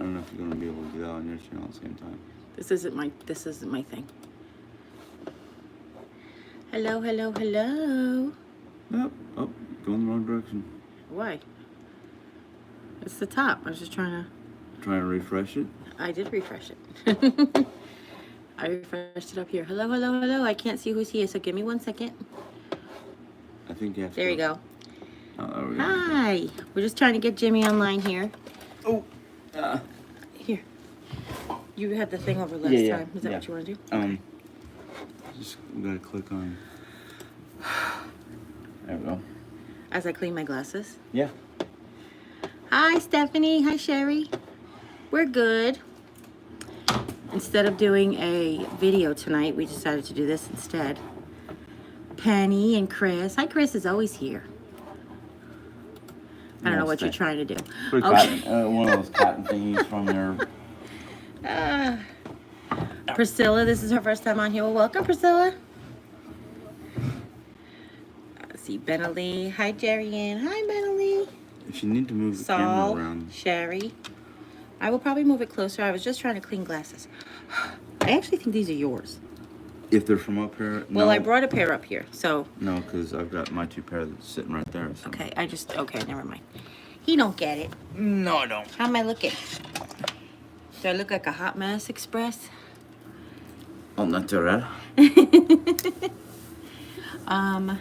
don't know if you're gonna be able to do that on your channel at the same time. This isn't my thing. Hello, hello, hello. Nope. Oh, going the wrong direction. Why? It's the top. I was just trying to refresh it. I did refresh it. I refreshed it up here. Hello, hello, hello. I can't see who's here, so give me 1 second. I think you have to. There you go. Oh, there we go. Hi. We're just trying to get Jimmy online here. Oh. Here. You had the thing over last time. Is that what you want to do? Okay. Just gotta click on. There we go. As I clean my glasses. Yeah. Hi, Stephanie. Hi, Sherry. We're good. Instead of doing a video tonight, we decided to do this instead. Penny and Chris. Hi, Chris is always here. I don't know what you're trying to do. Okay. Cotton, one of those cotton thingies from there. Priscilla, this is her first time on here. Well, welcome, Priscilla. Let's see, Benalee. Hi, Jeri-Ann. Hi, Benalee. If you need to move the camera around. Sherry. I will probably move it closer. I was just trying to clean glasses. I actually think these are yours. If they're from up here? Well, I brought a pair up here, so. No, because I've got my 2 pair that's sitting right there. So. Okay, okay, never mind. He don't get it. No, I don't. How am I looking? Do I look like a hot mess express? Oh, not too bad. Hi,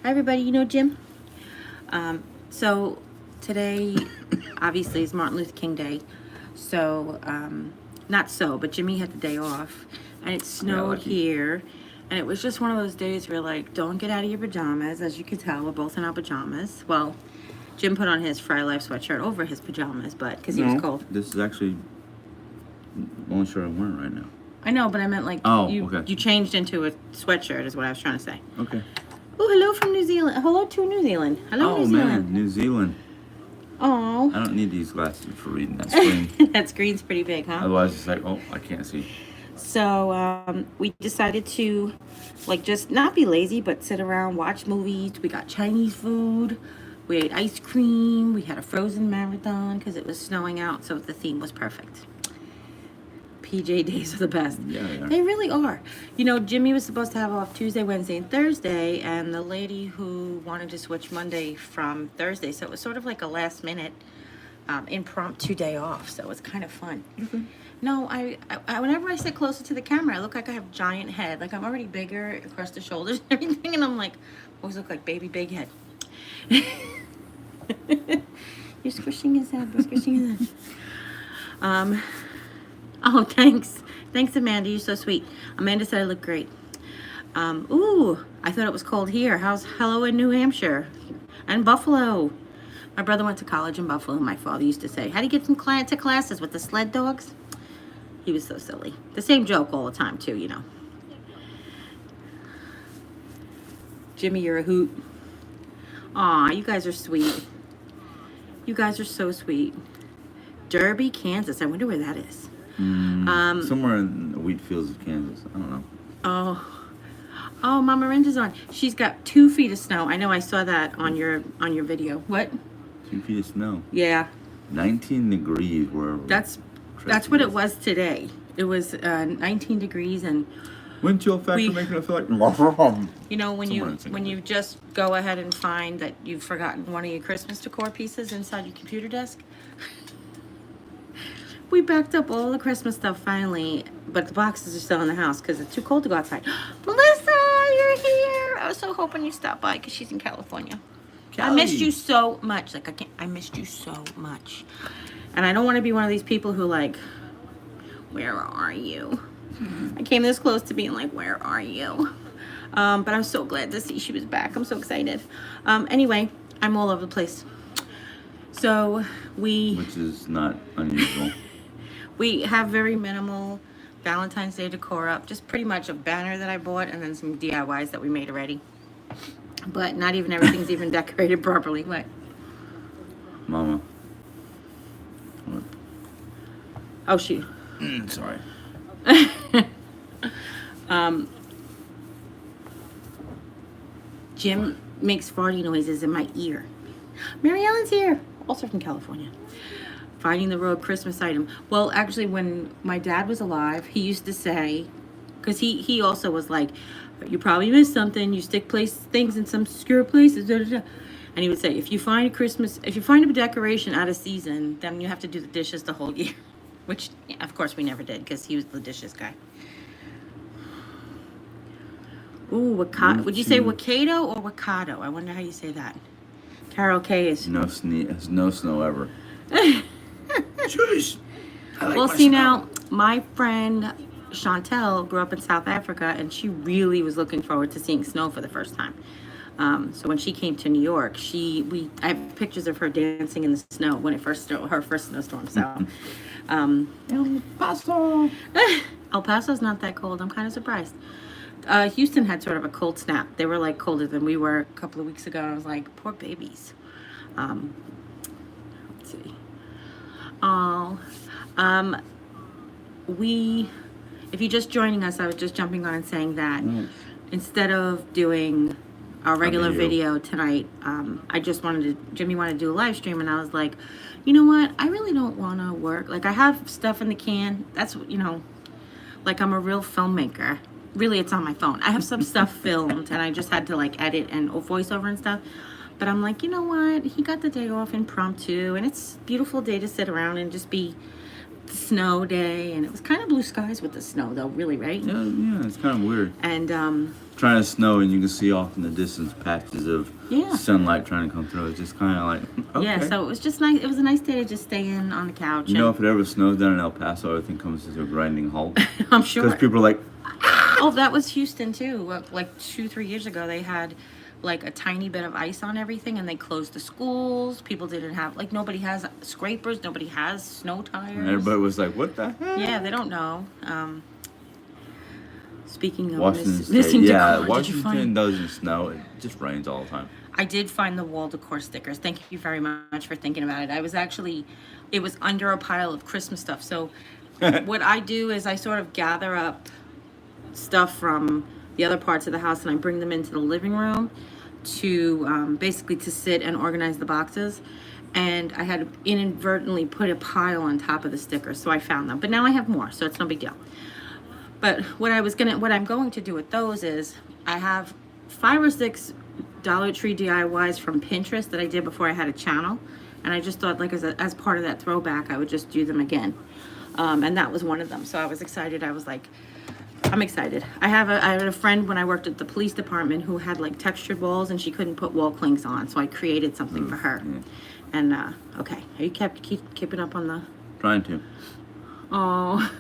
everybody. You know Jim? So today, obviously, is Martin Luther King Day. So, but Jimmy had the day off. And it snowed here. And it was just one of those days where, like, don't get out of your pajamas. As you can tell, we're both in our pajamas. Well, Jim put on his Fry Life sweatshirt over his pajamas, but because he was cold. This is actually the only shirt I'm wearing right now. I know, but I meant like you changed into a sweatshirt is what I was trying to say. Okay. Oh, hello from New Zealand. Hello to New Zealand. Hello, New Zealand. Oh, man, New Zealand. Oh. I don't need these glasses for reading that screen. That screen's pretty big, huh? Otherwise, it's like, oh, I can't see. So, we decided to, like, just not be lazy, but sit around, watch movies. We got Chinese food. We ate ice cream. We had a frozen marathon because it was snowing out, so the theme was perfect. PJ days are the best. Yeah, they are. They really are. You know, Jimmy was supposed to have off Tuesday, Wednesday, and Thursday, and the lady who wanted to switch Monday from Thursday, so it was sort of like a last-minute impromptu day off, so it was kind of fun. Mm-hmm. No, I whenever I sit closer to the camera, I look like I have a giant head. Like, I'm already bigger across the shoulders and everything, and I'm like, always look like baby big head. You're squishing his head. We're squishing his head. Oh, thanks. Thanks, Amanda. You're so sweet. Amanda said I look great. Ooh, I thought it was cold here. How's hello in New Hampshire? And Buffalo. My brother went to college in Buffalo. My father used to say, how do you get from client to classes with the sled dogs? He was so silly. The same joke all the time, too, you know. Jimmy, you're a hoot. Aw, you guys are sweet. You guys are so sweet. Derby, Kansas. I wonder where that is. Somewhere in the wheat fields of Kansas. I don't know. Oh, Mama Rinda's on. She's got 2 feet of snow. I know I saw that on your video. What? 2 feet of snow. Yeah. 19 degrees wherever. That's what it was today. It was 19 degrees and wind chill factor making it feel like you know when you just go ahead and find that you've forgotten one of your Christmas decor pieces inside your computer desk. We backed up all the Christmas stuff finally, but the boxes are still in the house because it's too cold to go outside. Melissa, you're here. I was so hoping you'd stop by because she's in California. Kelly. I missed you so much. Like I missed you so much. And I don't want to be one of these people who like, where are you? I came this close to being like, where are you? But I'm so glad to see she was back. I'm so excited. Anyway, I'm all over the place. So which is not unusual. We have very minimal Valentine's Day decor up. Just pretty much a banner that I bought and then some DIYs that we made already. But not even everything's even decorated properly. What? Mama. What? Oh, shoot. Sorry. Jim makes farty noises in my ear. Mary Ellen's here. Also from California. finding the road Christmas item. Well, actually, when my dad was alive, he used to say, because he also was like, you probably missed something. You stick things in some obscure places. Da, da, da. And he would say, if you find a decoration out of season, then you have to do the dishes the whole year. Which, yeah, of course, we never did because he was the dishes guy. Ooh, would you say Wakado or Wakado? I wonder how you say that. Carol K is... No snow ever. Jeez. Well, see, now, my friend Chantel grew up in South Africa, and she really was looking forward to seeing snow for the first time. So when she came to New York, I have pictures of her dancing in the snow when her first snowstorm. So, El Paso. El Paso's not that cold. I'm kind of surprised. Houston had sort of a cold snap. They were like colder than we were a couple of weeks ago. And I was like, poor babies. Let's see. Oh, if you're just joining us, I was just jumping on and saying that instead of doing our regular video tonight, Jimmy wanted to do a live stream, and I was like, you know what? I really don't want to work. Like, I have stuff in the can. That's, like I'm a real filmmaker. Really, it's on my phone. I have some stuff filmed, and I just had to like edit and voiceover and stuff. But I'm like, you know what? He got the day off impromptu, and it's a beautiful day to sit around and just be the snow day. And it was kind of blue skies with the snow, though, really, right? Yeah, it's kind of weird. And trying to snow, and you can see off in the distance patches of sunlight trying to come through. It's just kind of like, okay. Yeah, so it was just nice. It was a nice day to just stay in on the couch. You know, if it ever snows down in El Paso, everything comes to a grinding halt. I'm sure. Because people are like, oh, that was Houston too. Like 2-3 years ago, they had like a tiny bit of ice on everything, and they closed the schools. People didn't have, like, nobody has scrapers, nobody has snow tires. And everybody was like, what the heck? Yeah, they don't know. Speaking of Washington missing State, decor, Washington doesn't snow. It just rains all the time. I did find the wall decor stickers. Thank you very much for thinking about it. It was under a pile of Christmas stuff. So what I do is I sort of gather up stuff from the other parts of the house, and I bring them into the living room to basically to sit and organize the boxes. And I had inadvertently put a pile on top of the stickers, so I found them. But now I have more, so it's no big deal. But what I'm going to do with those is I have 5 or 6 Dollar Tree DIYs from Pinterest that I did before I had a channel, and I just thought, like, as part of that throwback, I would just do them again. And that was one of them. So I was excited. I was like, I'm excited. I had a friend when I worked at the police department who had like textured walls, and she couldn't put wall clings on, so I created something for her. And okay, are you keeping up on the? Trying to. Oh,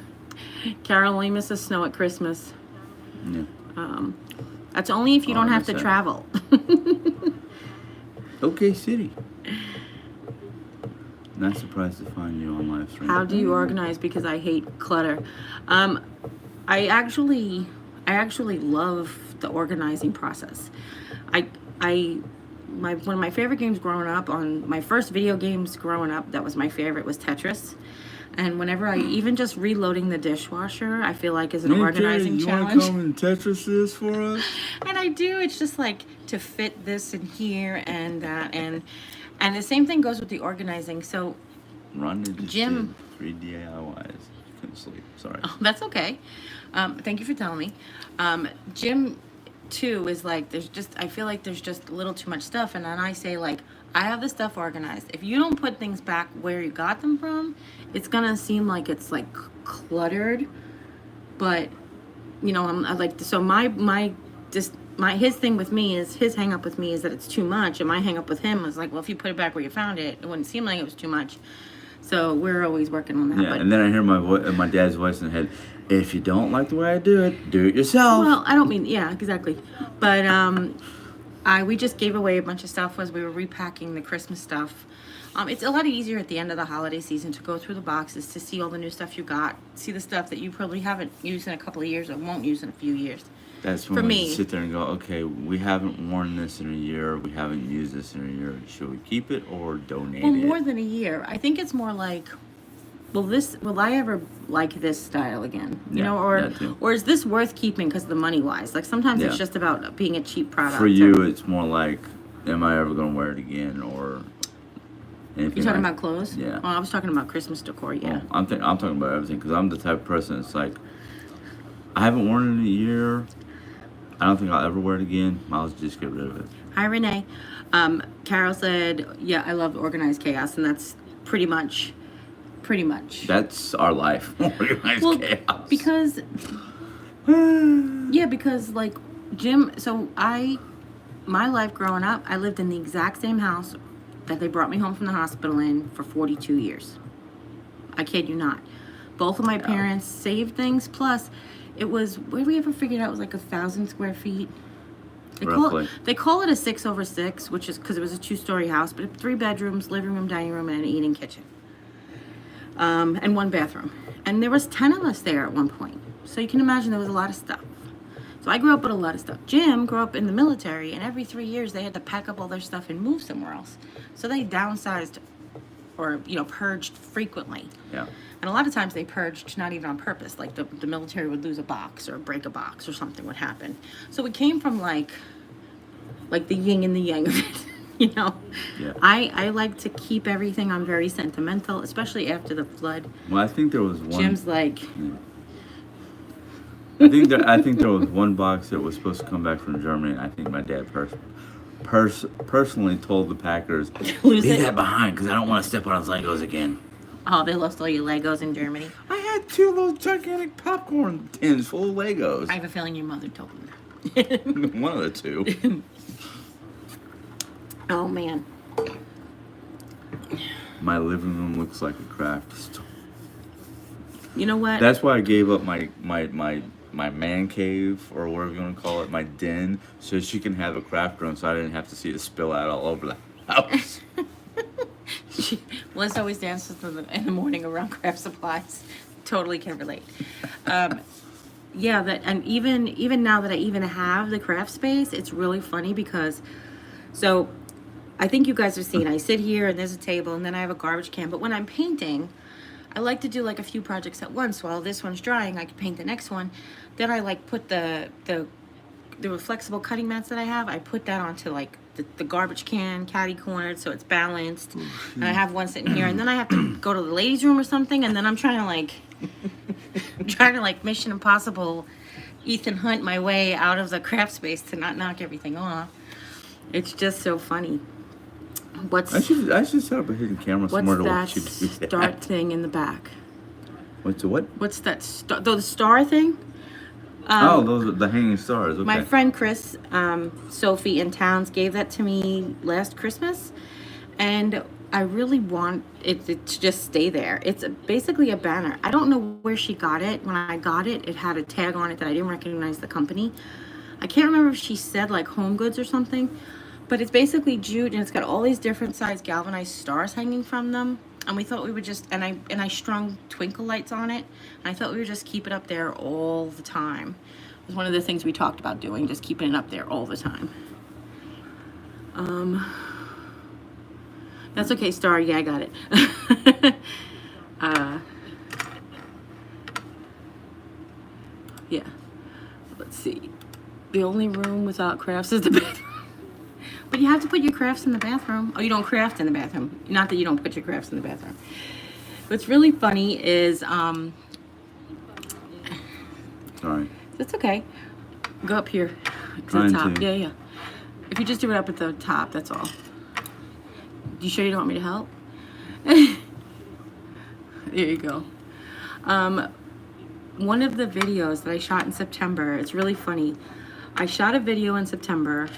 Carol only misses snow at Christmas. Yeah. That's only if you don't have to travel. Okay, city. Not surprised to find you on live stream. How do you organize? Because I hate clutter. I actually love the organizing process. One of my favorite games growing up, on my first video games growing up, that was my favorite, was Tetris. And whenever even just reloading the dishwasher, I feel like is an organizing challenge. You want to come and Tetris this for us? And I do. It's just like to fit this in here and that, and the same thing goes with the organizing. So, Rhonda just Jim, did 3 DIYs. Couldn't sleep. Sorry. Oh, that's okay. Thank you for telling me. Jim, too, is like, I feel like there's just a little too much stuff. And then I say, like, I have the stuff organized. If you don't put things back where you got them from, it's going to seem like it's, like, cluttered. But, I'm like, so his thing with me is, his hang up with me is that it's too much. And my hang up with him was like, well, if you put it back where you found it, it wouldn't seem like it was too much. So we're always working on that. Yeah, and then I hear my dad's voice in the head. If you don't like the way I do it yourself. Well, I don't mean, yeah, exactly. But we just gave away a bunch of stuff as we were repacking the Christmas stuff. It's a lot easier at the end of the holiday season to go through the boxes to see all the new stuff you got, see the stuff that you probably haven't used in a couple of years or won't use in a few years. That's when we sit there and go, okay, we haven't worn this in a year, we haven't used this in a year. Should we keep it or donate it? Well, more than a year. I think it's more like, will I ever like this style again? Or is this worth keeping because of the money wise? Like sometimes it's just about being a cheap product. For you, it's more like, am I ever going to wear it again? Or, You talking about clothes? Yeah. Oh, I was talking about Christmas decor. Yeah. I'm talking about everything because I'm the type of person that's like, I haven't worn it in a year. I don't think I'll ever wear it again. I'll just get rid of it. Hi, Renee. Carol said, yeah, I love organized chaos, and that's pretty much. That's our life. Organized chaos. Because, because like Jim, so my life growing up, I lived in the exact same house that they brought me home from the hospital in for 42 years. I kid you not. Both of my parents saved things, plus it was, where we ever figured out it was like 1,000 square feet? They call it a 6/6, which is because it was a 2-story house, but 3 bedrooms, living room, dining room, and an eating kitchen. And 1 bathroom. And there was 10 of us there at one point. So you can imagine there was a lot of stuff. So I grew up with a lot of stuff. Jim grew up in the military, and every 3 years they had to pack up all their stuff and move somewhere else. So they downsized or, purged frequently. Yeah. And a lot of times they purged not even on purpose. Like the military would lose a box or break a box or something would happen. So we came from like the yin and the yang of it. Yeah. I like to keep everything. I'm very sentimental, especially after the flood. Well, I think there was one. Jim's like. Yeah. I think there was one box that was supposed to come back from Germany. And I think my dad personally told the packers, leave that behind because I don't want to step on his Legos again. Oh, they lost all your Legos in Germany. I had 2 little gigantic popcorn tins full of Legos. I have a feeling your mother told me that. One of the 2. Oh man. My living room looks like a craft store. You know what? That's why I gave up my man cave, or whatever you want to call it, my den, so she can have a craft room, so I didn't have to see it spill out all over the house. Liz always dances in the morning around craft supplies. Totally can relate. Yeah, and even now that I even have the craft space, it's really funny because, so I think you guys have seen, I sit here and there's a table and then I have a garbage can, but when I'm painting, I like to do like a few projects at once. While this one's drying, I can paint the next one. Then I like put the flexible cutting mats that I have, I put that onto like the garbage can, catty cornered, so it's balanced. And I have one sitting here, and then I have to go to the ladies' room or something, and then I'm trying to like Mission Impossible, Ethan Hunt my way out of the craft space to not knock everything off. It's just so funny. I should set up a hidden camera somewhere to watch you do that. What's that start thing in the back? What's the what? What's that the star thing? Those are the hanging stars. Okay. My friend Chris, Sophie in Towns, gave that to me last Christmas, and I really want it to just stay there. It's basically a banner. I don't know where she got it. When I got it, it had a tag on it that I didn't recognize the company. I can't remember if she said like Home Goods or something, but it's basically jute, and it's got all these different size galvanized stars hanging from them. And we thought we would just, and I strung twinkle lights on it. And I thought we would just keep it up there all the time. It was one of the things we talked about doing, just keeping it up there all the time. That's okay, Star. Yeah, I got it. Yeah. Let's see. The only room without crafts is the bathroom. But you have to put your crafts in the bathroom. Oh, you don't craft in the bathroom. Not that you don't put your crafts in the bathroom. What's really funny is, Sorry. That's okay. Go up here to the top. Yeah. If you just do it up at the top, that's all. You sure you don't want me to help? There you go. One of the videos that I shot in September, it's really funny. I shot a video in September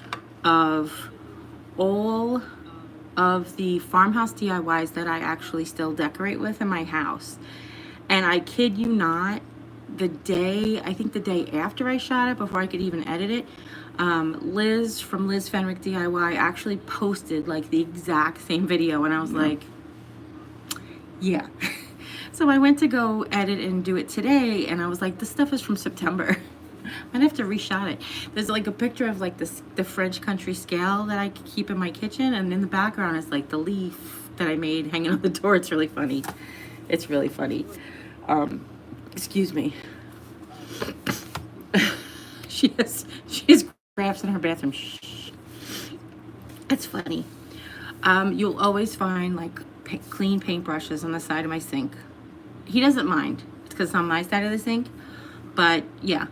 of all of the farmhouse DIYs that I actually still decorate with in my house. And I kid you not, I think the day after I shot it, before I could even edit it, Liz from Liz Fenwick DIY actually posted like the exact same video, and I was like, yeah. So I went to go edit and do it today, and I was like, this stuff is from September. I'd have to reshot it. There's like a picture of like the French country scale that I keep in my kitchen, and in the background is like the leaf that I made hanging on the door. It's really funny. It's really funny. Excuse me. She has crafts in her bathroom. Shh. It's funny. You'll always find like clean paintbrushes on the side of my sink. He doesn't mind. It's because it's on my side of the sink. But yeah,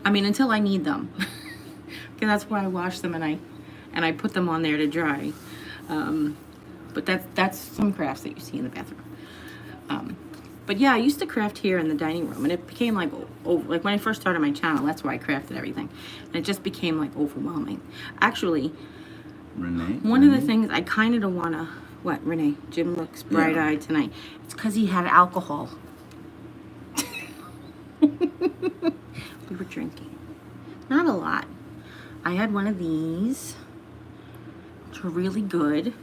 I mean, until I need them. Because that's where I wash them and I put them on there to dry. But that's some crafts that you see in the bathroom. But yeah, I used to craft here in the dining room, and it became like when I first started my channel, that's where I crafted everything, and it just became like overwhelming. Actually, Renee, one of the things I kind of don't want to. What, Renee? Jim looks bright-eyed tonight. It's because he had alcohol. We were drinking, not a lot. I had one of these, which were really good,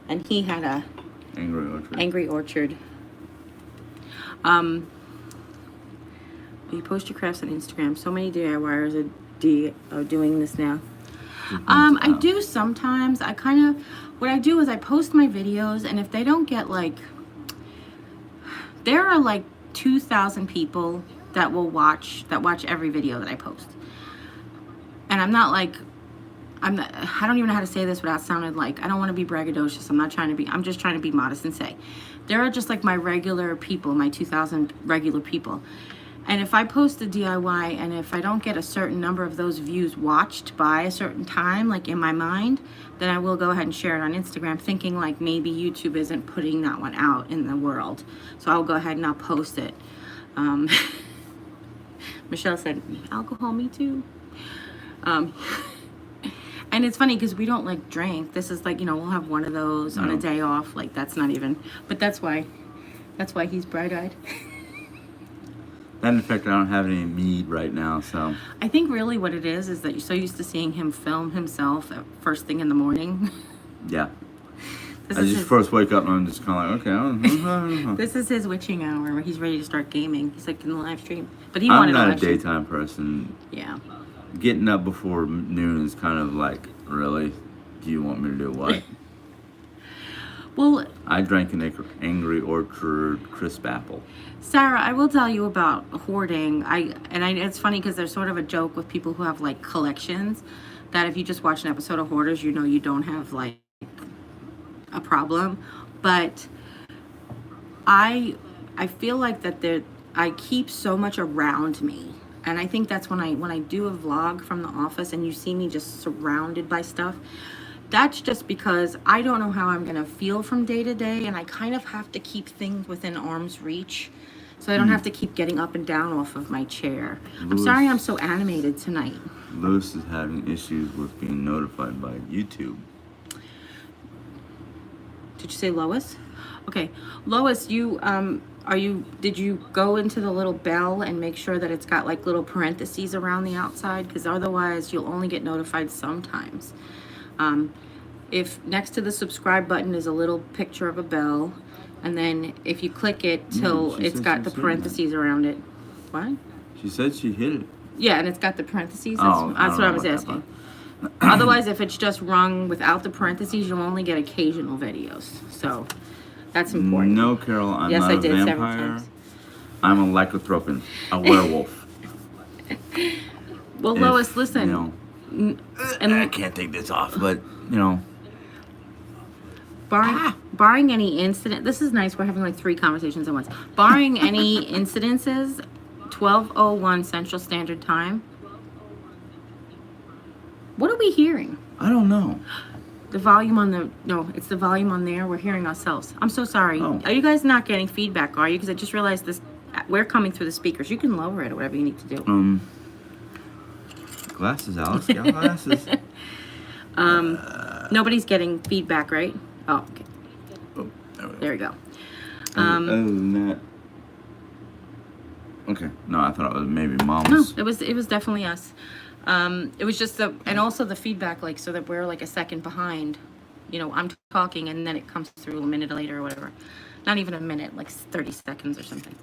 and he had a Angry Orchard. You post your crafts on Instagram. So many DIYers are doing this now. I do sometimes. What I do is I post my videos, and if they don't get there are like 2,000 people that watch every video that I post. And I don't even know how to say this without sounding like, I don't want to be braggadocious. I'm just trying to be modest and say, there are just like my regular people, my 2,000 regular people. And if I post a DIY and if I don't get a certain number of those views watched by a certain time, like in my mind, then I will go ahead and share it on Instagram, thinking like maybe YouTube isn't putting that one out in the world. So I'll go ahead and I'll post it. Michelle said, alcohol, me too. And it's funny because we don't like drink. This is like, we'll have one of those on a day off. Like that's not even, but that's why he's bright-eyed. And in fact, I don't have any mead right now, so. I think really what it is that you're so used to seeing him film himself at first thing in the morning. Yeah. I just first wake up and I'm just kind of like, okay. This is his witching hour where he's ready to start gaming. He's like in the live stream. But he wanted I'm not a daytime person. Yeah. Getting up before noon is kind of like, really? Do you want me to do what? Well, I drank an Angry Orchard crisp apple. Sarah, I will tell you about hoarding. It's funny because there's sort of a joke with people who have like collections that if you just watch an episode of Hoarders, you don't have like a problem. But I feel like that I keep so much around me. And I think that's when I do a vlog from the office and you see me just surrounded by stuff. That's just because I don't know how I'm going to feel from day to day, and I kind of have to keep things within arm's reach so I don't have to keep getting up and down off of my chair. I'm sorry I'm so animated tonight. Lewis is having issues with being notified by YouTube. Did you say Lois? Okay. Lois, did you go into the little bell and make sure that it's got like little parentheses around the outside? Because otherwise you'll only get notified sometimes. If next to the subscribe button is a little picture of a bell, and then if you click it till it's got the parentheses around it. What? She said she hit it. Yeah, and it's got the parentheses. That's what I was asking. Otherwise, if it's just rung without the parentheses, you'll only get occasional videos. So that's important. No, Carol, I'm not a vampire. Several times. I'm a lycanthrope, a werewolf. Well, Lois, listen. And I can't take this off, but barring any incident, this is nice. We're having like 3 conversations at once. Barring any incidences, 12:01 Central Standard Time. What are we hearing? I don't know. The volume on it's the volume on there. We're hearing ourselves. I'm so sorry. Oh. Are you guys not getting feedback? Are you? Because I just realized this. We're coming through the speakers. You can lower it or whatever you need to do. Glasses, Alice. Got glasses. Nobody's getting feedback, right? Oh, okay. Oh, there we go. Other than that, okay. No, I thought it was maybe Mom's. No, it was definitely us. It was just and also the feedback, like so that we're like a second behind. I'm talking and then it comes through a minute later or whatever. Not even a minute, like 30 seconds or something.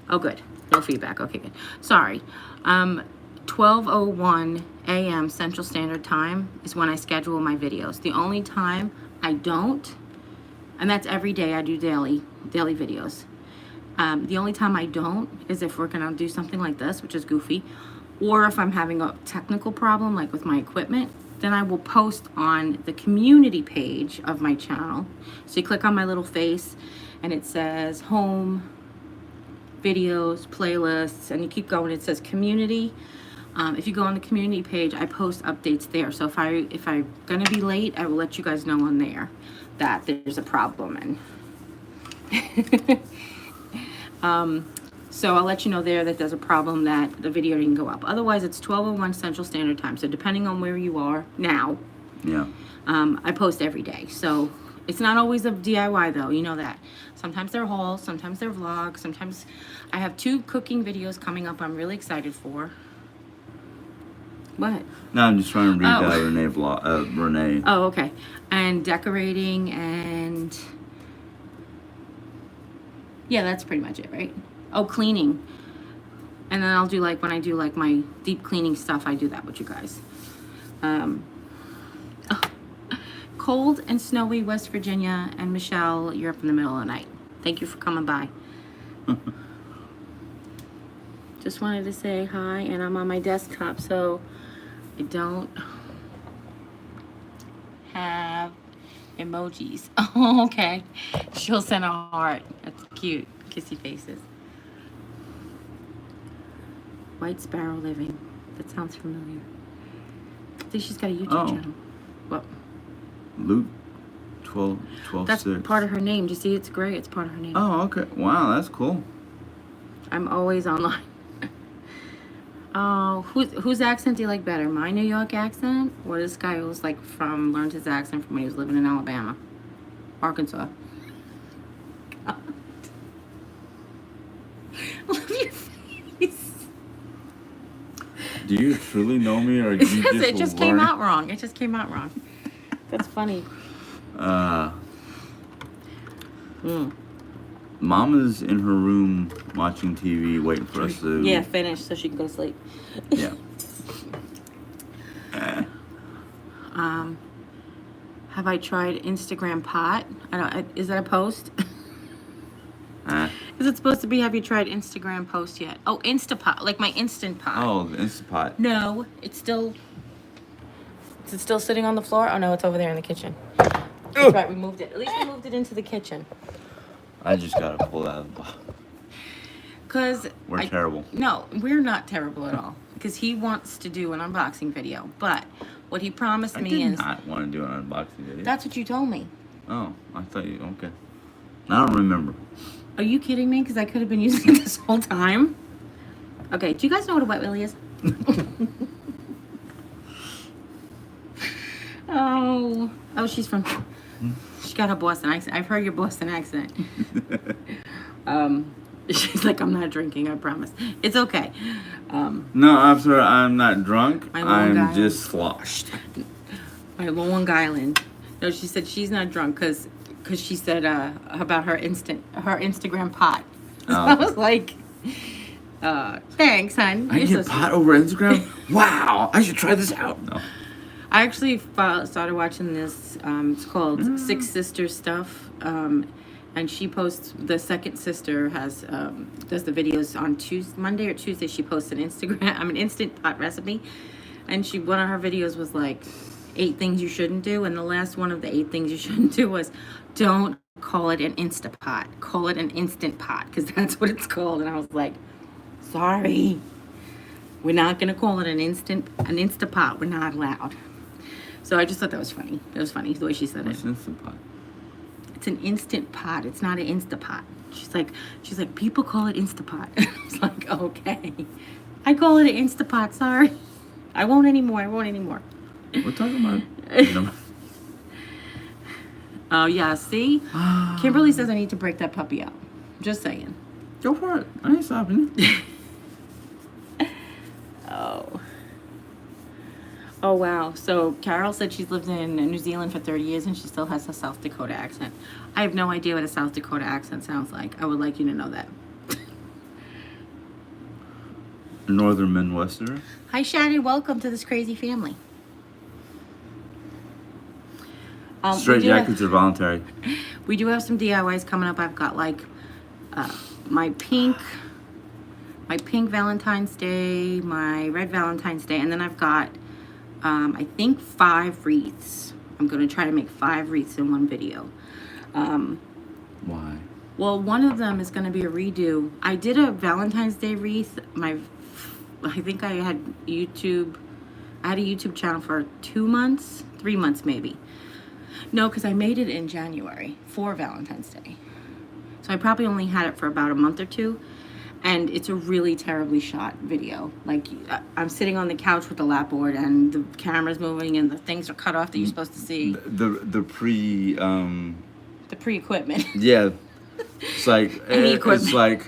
Oh, good. No feedback. Okay, good. Sorry. 12:01 a.m. Central Standard Time is when I schedule my videos. The only time I don't, and that's every day, I do daily videos. The only time I don't is if we're gonna do something like this, which is goofy, or if I'm having a technical problem like with my equipment, then I will post on the community page of my channel. So you click on my little face and it says home, videos, playlists, and you keep going. It says community. If you go on the community page, I post updates there. So if I'm gonna be late, I will let you guys know on there that there's a problem. And so I'll let you know there that there's a problem, that the video didn't go up. Otherwise, it's 12:01 Central Standard Time. So depending on where you are now, Yeah. I post every day. So it's not always a DIY though, you know that. Sometimes they're hauls, sometimes they're vlogs, sometimes I have 2 cooking videos coming up I'm really excited for. What? No, I'm just trying to read Oh. Renee. Oh, okay. And decorating and... yeah, that's pretty much it, right? Oh, cleaning. And then I'll do like, when I do like my deep cleaning stuff, I do that with you guys. Cold and snowy West Virginia, and Michelle, you're up in the middle of the night. Thank you for coming by. Just wanted to say hi, and I'm on my desktop, so I don't have emojis. Oh, okay. She'll send a heart. That's cute. Kissy faces. White Sparrow Living. That sounds familiar. I think she's got a YouTube channel. What? Luke 12, That's 6. part of her name. Do you see it's gray? It's part of her name. Oh, okay. Wow, that's cool. I'm always online. Oh, whose accent do you like better? My New York accent, or this guy who's like learned his accent from when he was living in Alabama, Arkansas? Look at your face. Do you truly know me, or do you just It just came out wrong. It just came out wrong. That's funny. Mama's in her room watching TV, waiting for us to... Yeah, finish so she can go to sleep. Yeah. Have I tried Instagram pot? Is that a post? Is it supposed to be, have you tried Instagram post yet? Oh, Instapot, like my Instant Pot. Oh, the Instapot. No, it's still... Is it still sitting on the floor? Oh no, it's over there in the kitchen. That's right, we moved it. At least we moved it into the kitchen. I just gotta pull that out of the box. Because... We're terrible. No, we're not terrible at all. Because he wants to do an unboxing video. But what he promised me is... I did not want to do an unboxing video. That's what you told me. Oh, I thought you... Okay. I don't remember. Are you kidding me? Because I could have been using it this whole time. Okay, do you guys know what a wet willy is? Oh, she's from... She got a Boston accent. I've heard your Boston accent. She's like, I'm not drinking, I promise. It's okay. No, I'm sorry, I'm not drunk. My Long I'm Island. just sloshed. My Long Island. No, she said she's not drunk because she said about her Instagram pot. So I was like, thanks, hon. I get pot over Instagram? Wow, I should try this out. No. I actually started watching this. It's called Six Sisters Stuff. And she posts, the second sister does the videos on Monday or Tuesday. She posts an Instant Pot recipe. And one of her videos was like 8 things you shouldn't do. And the last one of the 8 things you shouldn't do was, don't call it an Instapot. Call it an Instant Pot, because that's what it's called. And I was like, sorry. We're not going to call it an Instapot. We're not allowed. So I just thought that was funny. It was funny the way she said What's it. Instant Pot? It's an Instant Pot. It's not an Instapot. She's like, people call it Instapot. I was like, okay. I call it an Instapot. Sorry. I won't anymore. We're talking about... Oh, yeah. See? Kimberly says I need to break that puppy out. Just saying. Go for it. I ain't stopping you. Oh, wow. So Carol said she's lived in New Zealand for 30 years and she still has a South Dakota accent. I have no idea what a South Dakota accent sounds like. I would like you to know that. Northern Midwesterner. Hi, Shannon. Welcome to this crazy family. Straight jackets are voluntary. We do have some DIYs coming up. I've got like my pink Valentine's Day, my red Valentine's Day, and then I've got I think 5 wreaths. I'm going to try to make 5 wreaths in one video. Why? Well, one of them is going to be a redo. I did a Valentine's Day wreath. I think I had a YouTube channel for 2 months, 3 months maybe. No, because I made it in January for Valentine's Day. So I probably only had it for about a month or 2. And it's a really terribly shot video. Like, I'm sitting on the couch with the lap board and the camera's moving and the things are cut off that you're supposed to see. The pre-equipment. Yeah. It's like, it's like,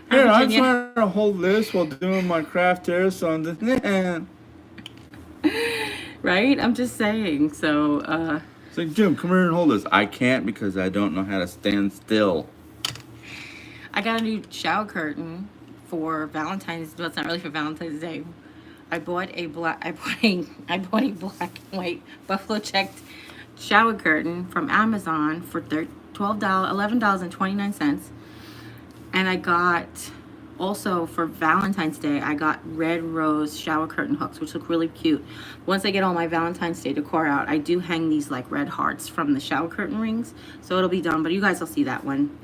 here, I'm Virginia. trying to hold this while doing my craft here, so I'm just, Right? I'm just saying. So, it's like, Jim, come here and hold this. I can't because I don't know how to stand still. I got a new shower curtain for Valentine's. Well, it's not really for Valentine's Day. I bought a black and white buffalo checked shower curtain from Amazon for $11.29, and I got also for Valentine's Day I got red rose shower curtain hooks, which look really cute. Once I get all my Valentine's Day decor out, I do hang these like red hearts from the shower curtain rings, so it'll be done. But you guys will see that one.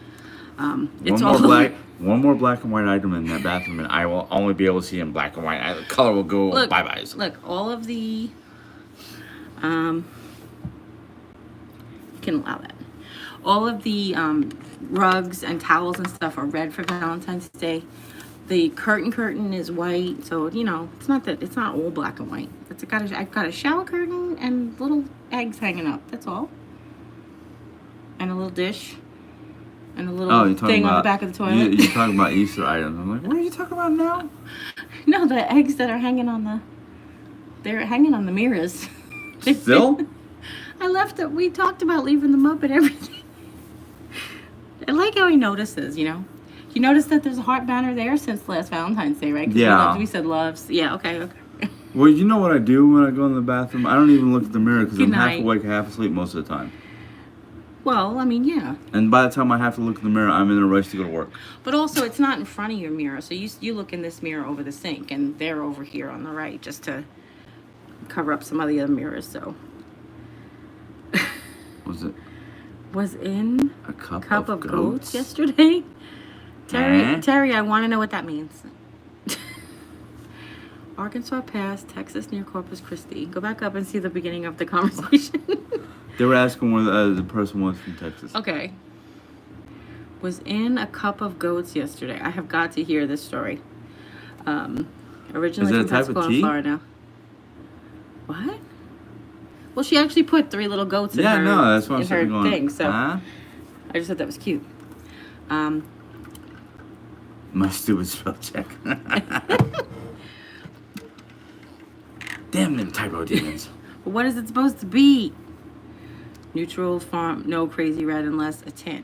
It's one more black and white item in that bathroom, and I will only be able to see in black and white. The color will go bye-byes. Look, all of the, you can allow that. All of the rugs and towels and stuff are red for Valentine's Day. The curtain is white, so you know it's not all black and white. I've got a shower curtain and little eggs hanging up. That's all, and a little dish. And a little thing on the back of the toilet. You're talking about Easter items. I'm like, what are you talking about now? No, the eggs that are hanging on the mirrors. Still? I left it. We talked about leaving them up and everything. I like how he notices, you know. You notice that there's a heart banner there since last Valentine's Day, right? Yeah. We said loves. Yeah, okay. Well, you know what I do when I go in the bathroom? I don't even look at the mirror because I'm half night. awake, half asleep most of the time. Well, I mean, yeah. And by the time I have to look in the mirror, I'm in a rush to go to work. But also, it's not in front of your mirror. So you look in this mirror over the sink, and they're over here on the right just to cover up some of the other mirrors. So. Was in a cup of goats yesterday? Terry, I want to know what that means. Arkansas Pass, Texas near Corpus Christi. Go back up and see the beginning of the conversation. They were asking where the person was from Texas. Okay. Was in a cup of goats yesterday. I have got to hear this story. Originally from Pensacola, Florida. What? Well, she actually put 3 little goats in her thing. So I just thought that was cute. My stupid spell check. Damn them typo demons. What is it supposed to be? Neutral font, no crazy red unless a tint.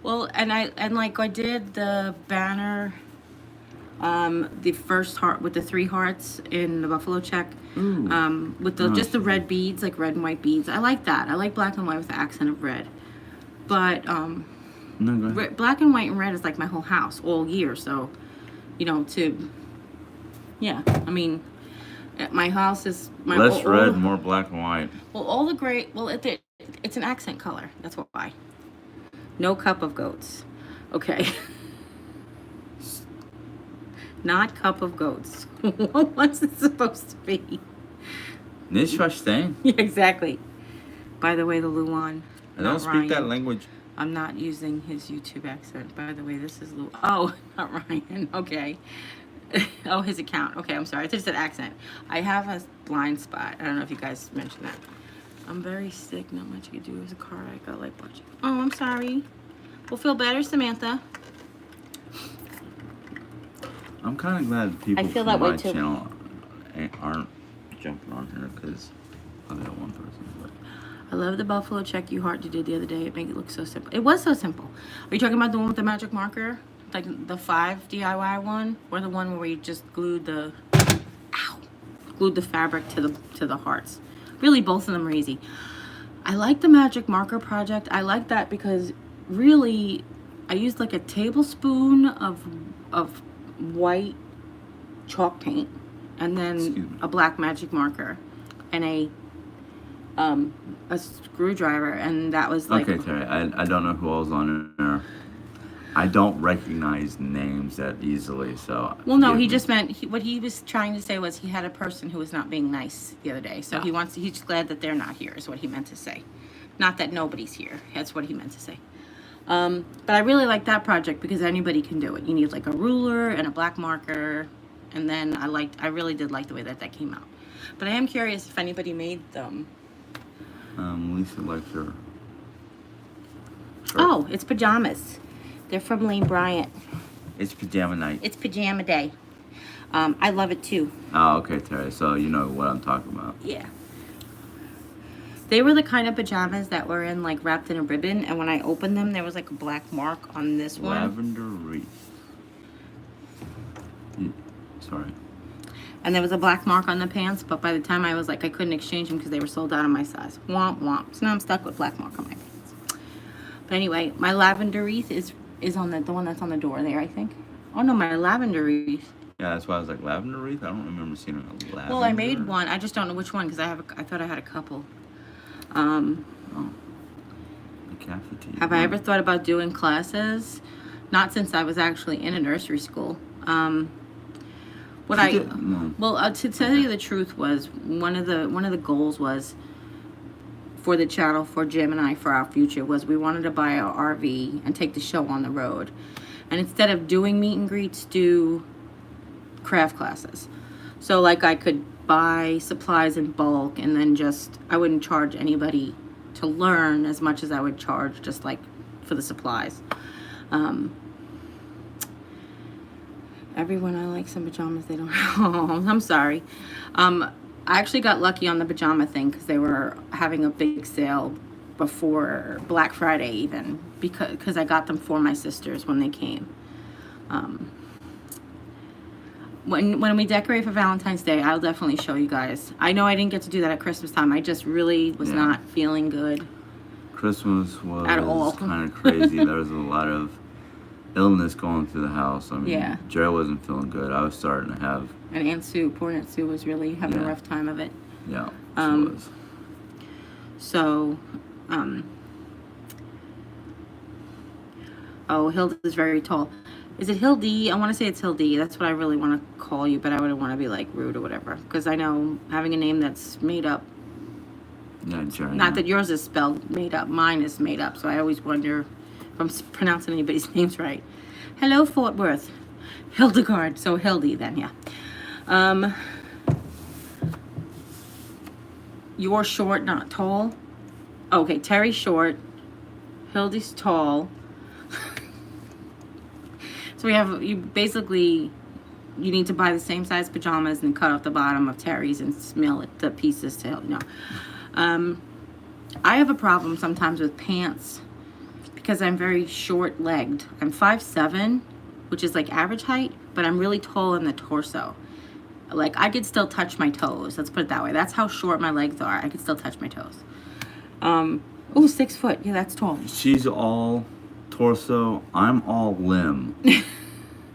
Well, and I did the banner, the first heart with the 3 hearts in the buffalo check, with just the red beads, like red and white beads. I like that. I like black and white with the accent of red. But black and white and red is like my whole house all year. So, you know, I mean, my house is less red, more black and white. Well, all the gray. Well, it's an accent color. That's why. No cup of goats. Okay. Not cup of goats. What's it supposed to be? Nicht verstehen. Yeah, exactly. By the way, the Luan. I don't speak that language. I'm not using his YouTube accent. By the way, this is Oh, not Ryan. Okay. Oh, his account. Okay, I'm sorry. I just said accent. I have a blind spot. I don't know if you guys mentioned that. I'm very sick. Not much you can do as a car wreck. I like watching. Oh, I'm sorry. We'll feel better, Samantha. I'm kind of glad people from my channel aren't jumping on here because I got one person. But. I love the buffalo check you heart you did the other day. It made it look so simple. It was so simple. Are you talking about the one with the magic marker? Like the 5 DIY one? Or the one where you just glued the fabric to the hearts? Really, both of them are easy. I like the magic marker project. I like that because really I used like a tablespoon of white chalk paint and then a black magic marker. and a screwdriver, and that was like. Okay, Terry. I don't know who else on there. I don't recognize names that easily, so. Well, no, he just meant what he was trying to say was he had a person who was not being nice the other day, so he's glad that they're not here. Is what he meant to say, not that nobody's here. That's what he meant to say. But I really like that project because anybody can do it. You need like a ruler and a black marker, and then I really did like the way that came out. But I am curious if anybody made them. Lisa likes her. Oh, it's pajamas. They're from Lane Bryant. It's pajama night. It's pajama day. I love it too. Oh, okay, Terry. So you know what I'm talking about. Yeah. They were the kind of pajamas that were wrapped in a ribbon, and when I opened them, there was like a black mark on this one. Lavender wreath. Sorry. And there was a black mark on the pants, but by the time I was I couldn't exchange them because they were sold out of my size. Womp womp. So now I'm stuck with black mark on my pants. But anyway, my lavender wreath is on the one that's on the door there, I think. Oh no, my lavender wreath. Yeah, that's why I was like, lavender wreath? I don't remember seeing a lavender. Well, I made one. I just don't know which one because I thought I had a couple. Oh. The cafeteria. Have I ever thought about doing classes? Not since I was actually in a nursery school. To tell you the truth was one of the goals was for the channel, for Jim and I, for our future, was we wanted to buy an RV and take the show on the road, and instead of doing meet and greets, do craft classes. So I could buy supplies in bulk, and then I wouldn't charge anybody to learn as much as I would charge just for the supplies. Everyone, I like some pajamas. They don't. Oh, I'm sorry. I actually got lucky on the pajama thing because they were having a big sale before Black Friday even, because I got them for my sisters when they came. When we decorate for Valentine's Day, I'll definitely show you guys. I know I didn't get to do that at Christmas time. I just really was not feeling good. Christmas was at all. Kind of crazy. There was a lot of illness going through the house. I mean, Jerry wasn't feeling good. I was starting to have. And Aunt Sue, poor Aunt Sue, was really having a rough time of it. Yeah, she was. So, oh, Hilda's very tall. Is it Hildy? I want to say it's Hildy. That's what I really want to call you, but I wouldn't want to be rude or whatever. Because I know having a name that's made up. Yeah, Jeri-Ann. Not that yours is spelled made up. Mine is made up. So I always wonder if I'm pronouncing anybody's names right. Hello, Fort Worth. Hildegard. So Hildy then, yeah. You're short, not tall. Okay, Terry's short. Hildy's tall. So you need to buy the same size pajamas and cut off the bottom of Terry's and smell it the pieces to Hildy. No. I have a problem sometimes with pants because I'm very short-legged. I'm 5'7", which is like average height, but I'm really tall in the torso. I could still touch my toes. Let's put it that way. That's how short my legs are. I could still touch my toes. 6 foot. Yeah, that's tall. She's all torso. I'm all limb.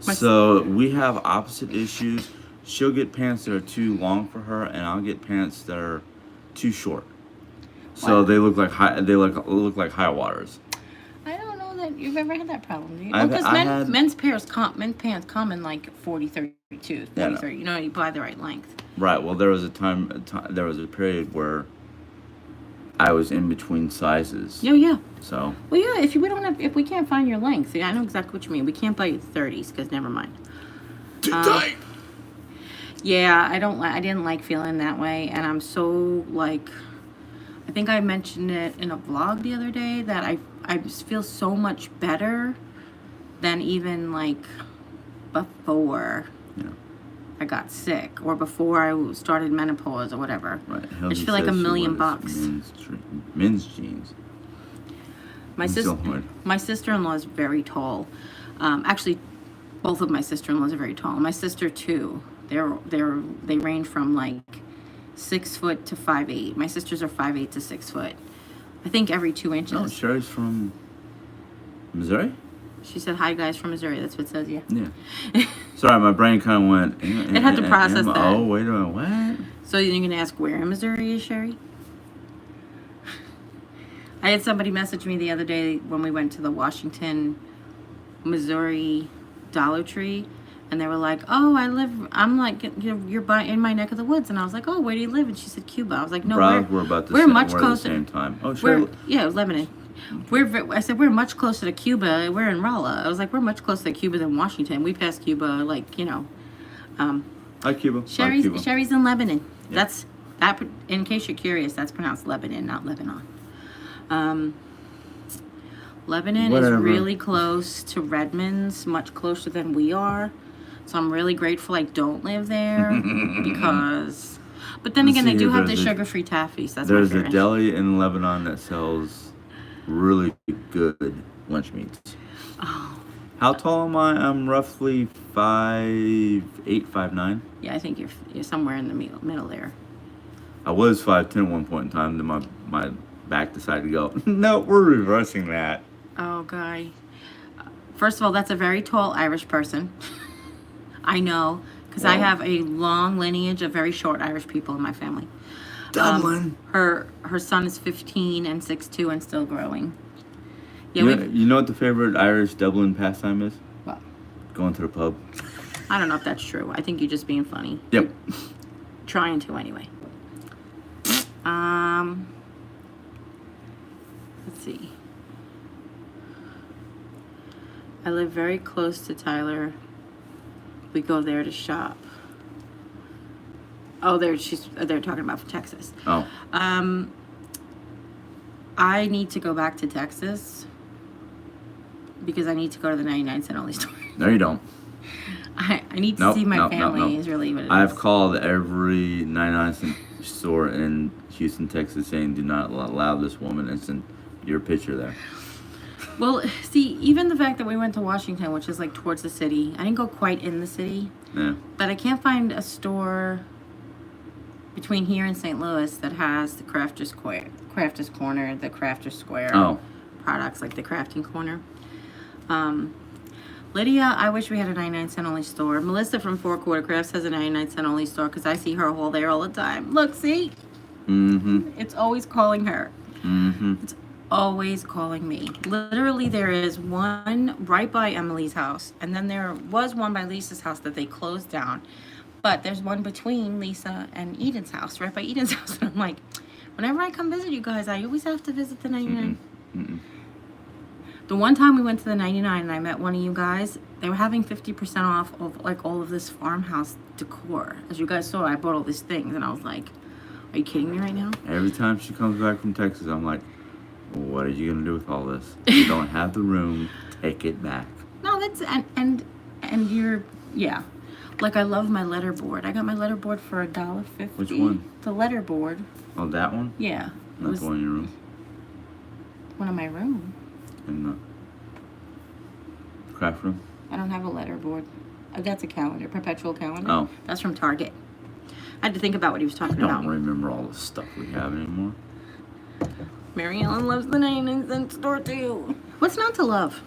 So we have opposite issues. She'll get pants that are too long for her, and I'll get pants that are too short. So they look like high waters. I don't know that you've ever had that problem, do you? Because men's pants come in 40, 32, 40, 30. You know, you buy the right length. Right. Well, there was a period where I was in between sizes. Yeah. So. Well, yeah. If we can't find your length, I know exactly what you mean. We can't buy you 30s because never mind. Too tight. Yeah, I didn't like feeling that way, and I'm so I think I mentioned it in a vlog the other day that I just feel so much better than even before I got sick or before I started menopause or whatever. Right. I just feel like $1,000,000. Men's jeans. My sister-in-law is very tall. Actually, both of my sister-in-laws are very tall. My sister too. They range from 6 foot to 5'8". My sisters are 5'8" to 6 foot. I think every 2 inches. No, Sherry's from Missouri? She said, hi guys from Missouri. That's what it says, yeah. Yeah. Sorry, my brain kind of went. It had to process that. Oh, wait a minute, what? So you're going to ask where in Missouri is Sherry? I had somebody message me the other day when we went to the Washington, Missouri Dollar Tree, and they were like, "Oh, I'm like, you're in my neck of the woods," and I was like, "Oh, where do you live?" And she said, "Cuba." I was like, "No, we're about to we're much we're closer." At the same time. Oh, sure. Yeah, Lebanon. I said we're much closer to Cuba. We're in Rolla. I was like, we're much closer to Cuba than Washington. We passed Cuba, like, you know. Hi, Cuba. Sherry's in Lebanon. Yeah. That's that. In case you're curious, that's pronounced Lebanon, not Lebanon. Lebanon is really close to Redmond's, much closer than we are. So I'm really grateful I don't live there because. But then again, they do have the sugar-free taffies. That's there's a deli in Lebanon that sells really good lunch meats. Oh. How tall am I? I'm roughly 5'8", 5'9". Yeah, I think you're somewhere in the middle there. I was 5'10" at one point in time. Then my back decided to go. No, we're reversing that. Oh, guy. First of all, that's a very tall Irish person. I know, because I have a long lineage of very short Irish people in my family. Dublin. Her son is 15 and 6'2" and still growing. Yeah, you know what the favorite Irish Dublin pastime is? What? Going to the pub. I don't know if that's true. I think you're just being funny. Yep. Trying to anyway. Let's see. I live very close to Tyler. We go there to shop. Oh, they're talking about Texas. Oh. I need to go back to Texas because I need to go to the 99-cent only store. No, you don't. I need to see my family is really what it is. I've called every 99-cent store in Houston, Texas, saying do not allow this woman and send your picture there. Well, see, even the fact that we went to Washington, which is like towards the city, I didn't go quite in the city. Yeah. But I can't find a store between here and St. Louis that has the Crafters Corner, the Crafters Square products, like the crafting corner. Lydia, I wish we had a 99-cent only store. Melissa from Four Quarter Crafts has a 99-cent only store because I see her haul there all the time. Look, see? Mm-hmm. It's always calling her. Mm-hmm. It's always calling me. Literally, there is one right by Emily's house, and then there was one by Lisa's house that they closed down. But there's one between Lisa and Eden's house, right by Eden's house. And I'm like, whenever I come visit you guys, I always have to visit the 99. Mm-mm. The one time we went to the 99 and I met one of you guys, they were having 50% off of like all of this farmhouse decor. As you guys saw, I bought all these things and I was like, are you kidding me right now? Every time she comes back from Texas, I'm like, what are you going to do with all this? You don't have the room. Take it back. No, that's, and you're, yeah. Like, I love my letterboard. I got my letterboard for $1.50. Which one? The letterboard. Oh, that one? Yeah. Not the one in your room? One in my room. In the craft room? I don't have a letterboard. That's a calendar, perpetual calendar. Oh. That's from Target. I had to think about what he was talking about. I don't remember all the stuff we have anymore. Mary Ellen loves the 99-cent store too. What's not to love?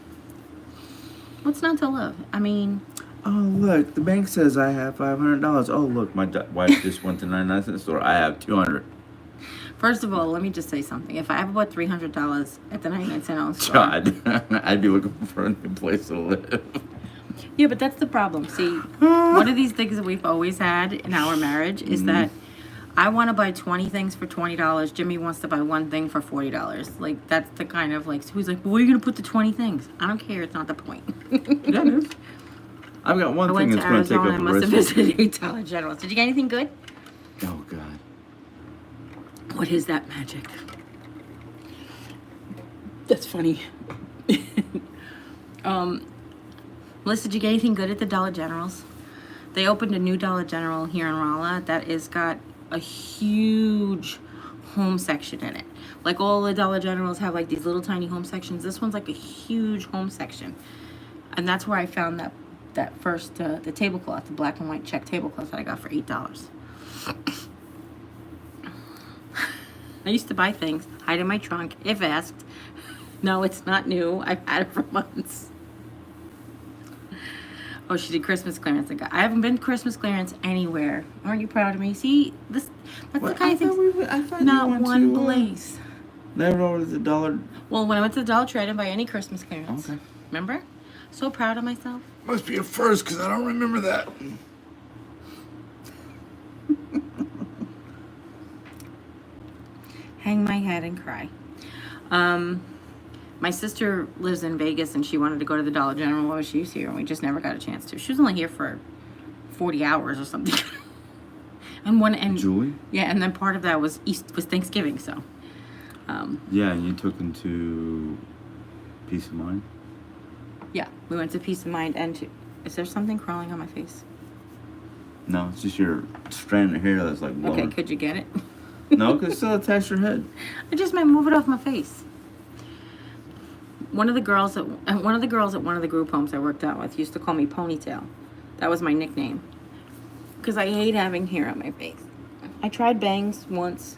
What's not to love? I mean... Oh, look, the bank says I have $500. Oh, look, my wife just went to the 99-cent store. I have $200. First of all, let me just say something. If I ever bought $300 at the 99-cent only store... God, I'd be looking for a new place to live. Yeah, but that's the problem. See, one of these things that we've always had in our marriage is that I want to buy 20 things for $20. Jimmy wants to buy one thing for $40. Like, that's the kind of, like, so he's like, well, where are you going to put the 20 things? I don't care. It's not the point. Yeah, it is. I've got one thing that's going to take up I must have visited Dollar General. Did you get anything good? Oh, God. What is that magic? That's funny. Melissa, did you get anything good at the Dollar Generals? They opened a new Dollar General here in Rolla that is got a huge home section in it. Like all the Dollar Generals have like these little tiny home sections. This one's like a huge home section. And that's where I found that first, the tablecloth, the black and white check tablecloth that I got for $8. I used to buy things, hide in my trunk, if asked. No, it's not new. I've had it for months. Oh, she did Christmas clearance. I haven't been to Christmas clearance anywhere. Aren't you proud of me? See, that's the kind of thing. I thought Not you went one to, place. Never over to the dollar. Well, when I went to the Dollar Tree, I didn't buy any Christmas clearance. Okay. Remember? So proud of myself. Must be a first, because I don't remember that. Hang my head and cry. My sister lives in Vegas, and she wanted to go to the Dollar General while she was here, and we just never got a chance to. She was only here for 40 hours or something. and Julie? Yeah, and then part of that was Thanksgiving, so. Yeah, and you took them to Peace of Mind? Yeah, we went to Peace of Mind and to... Is there something crawling on my face? No, it's just your strand of hair that's like blowing. Okay, could you get it? No, because it's still attached to your head. I just might move it off my face. One of the girls at one of the group homes I worked out with used to call me Ponytail. That was my nickname. Because I hate having hair on my face. I tried bangs once.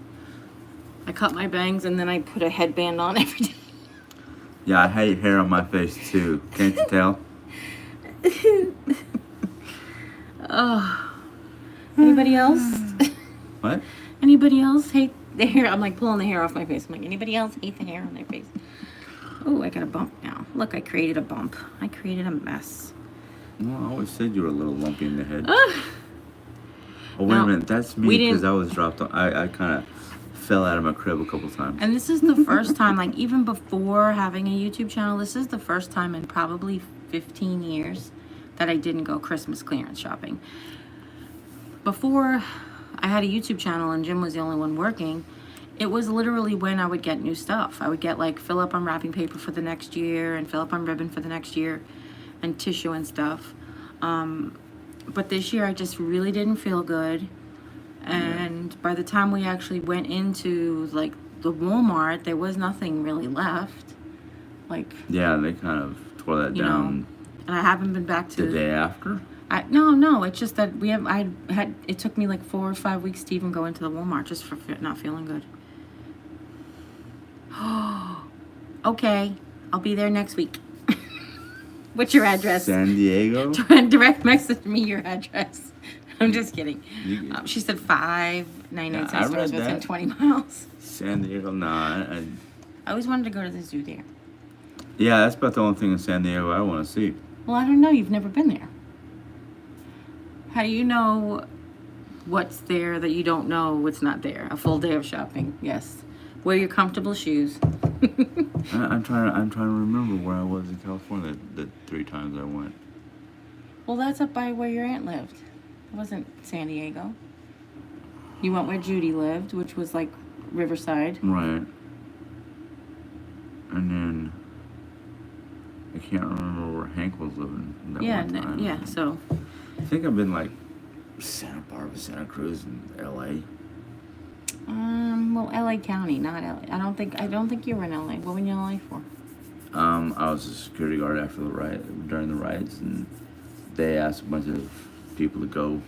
I cut my bangs and then I put a headband on every day. Yeah, I hate hair on my face too. Can't you tell? Oh. Anybody else? What? Anybody else hate the hair? I'm like pulling the hair off my face. I'm like, anybody else hate the hair on their face? Oh, I got a bump now. Look, I created a bump. I created a mess. Well, I always said you were a little lumpy in the head. Oh, wait no, a minute. That's me because I was dropped on. I kind of fell out of my crib a couple times. and this is the first time, like even before having a YouTube channel, this is the first time in probably 15 years that I didn't go Christmas clearance shopping. Before I had a YouTube channel and Jim was the only one working, it was literally when I would get new stuff. I would get like fill up on wrapping paper for the next year and fill up on ribbon for the next year and tissue and stuff. But this year I just really didn't feel good. And by the time we actually went into like the Walmart, there was nothing really left. Like, yeah, they kind of tore that down. And I haven't been back to the day after. No, it's just that it took me like 4 or 5 weeks to even go into the Walmart just for not feeling good. Okay, I'll be there next week. What's your address? San Diego? Direct message me your address. I'm just kidding. She said 599 cent stores within 20 miles. San Diego, I always wanted to go to the zoo there. Yeah, that's about the only thing in San Diego I want to see. Well, I don't know. You've never been there. How do you know what's there that you don't know what's not there? A full day of shopping, yes. Wear your comfortable shoes. I'm trying to remember where I was in California the 3 times I went. Well, that's up by where your aunt lived. It wasn't San Diego. You went where Judy lived, which was like Riverside. Right. And then I can't remember where Hank was living that one time. Yeah, so. I think I've been like Santa Barbara, Santa Cruz, and LA. Well, LA County, not LA. I don't think you were in LA. What were you in LA for? I was a security guard after during the riots, and they asked a bunch of people to go.